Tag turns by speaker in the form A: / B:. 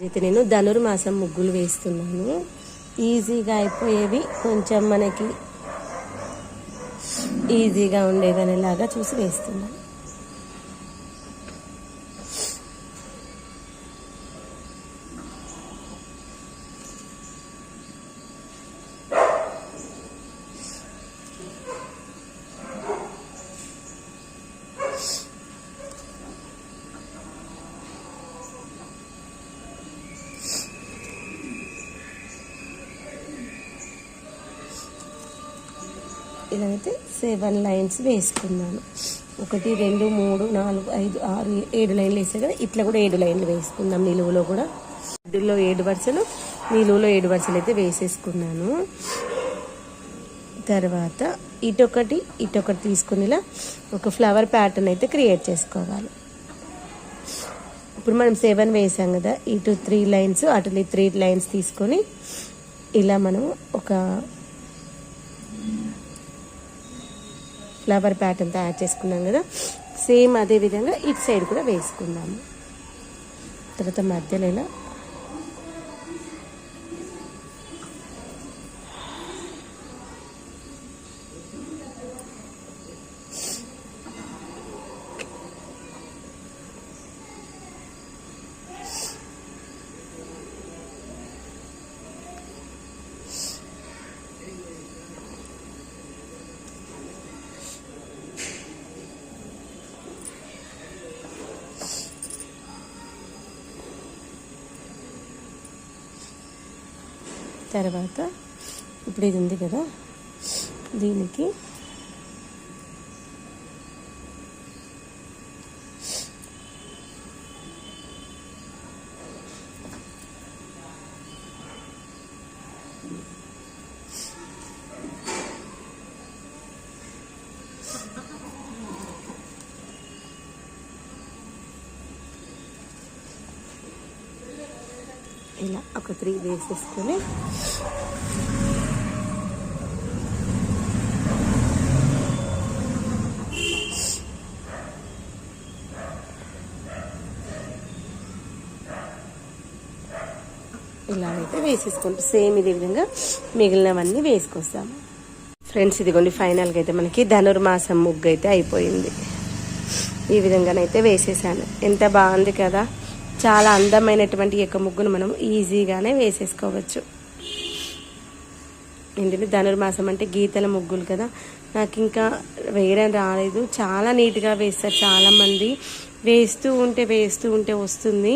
A: అయితే నేను ధనుర్మాసం ముగ్గులు వేస్తున్నాను. ఈజీగా అయిపోయేవి, కొంచెం మనకి ఈజీగా ఉండేదనేలాగా చూసి వేస్తున్నాను. ఇలా అయితే 7 లైన్స్ వేసుకున్నాను. 1 2 3 4 5 6 7 లైన్లు వేసాయి కదా, ఇట్లా కూడా 7 లైన్లు వేసుకుందాం. నిలువులో కూడా అడ్డులో 7 వరుసలు, నిలువులో 7 వరుసలు అయితే వేసేసుకున్నాను. తర్వాత ఇటొకటి తీసుకుని ఇలా ఒక ఫ్లవర్ ప్యాటర్న్ అయితే క్రియేట్ చేసుకోవాలి. ఇప్పుడు మనం 7 వేసాం కదా, ఇటు 3 లైన్స్ అటు 3 లైన్స్ తీసుకొని ఇలా మనం ఒక ఫ్లవర్ ప్యాటర్న్ తయారు చేసుకున్నాం కదా, సేమ్ అదే విధంగా ఇటు సైడ్ కూడా వేసుకుందాము. తర్వాత మధ్యలో ఇలా తర్వాత ఇప్పుడు ఇది ఉంది కదా, దీనికి ఇలా ఒక 3 వేసేసుకొని ఇలా అయితే వేసేసుకుంటాం. సేమ్ ఇదే విధంగా మిగిలినవన్నీ వేసుకొస్తాము. ఫ్రెండ్స్, ఇదిగోండి ఫైనల్గా అయితే మనకి ధనుర్మాసం ముగ్గు అయితే అయిపోయింది. ఈ విధంగానైతే వేసేసాను. ఎంత బాగుంది కదా, చాలా అందమైనటువంటి యొక్క ముగ్గును మనం ఈజీగానే వేసేసుకోవచ్చు. ఏంటంటే ధనుర్మాసం అంటే గీతల ముగ్గులు కదా, నాకు ఇంకా వేయడం రాలేదు. చాలా నీట్గా వేస్తారు చాలామంది, వేస్తూ ఉంటే వస్తుంది.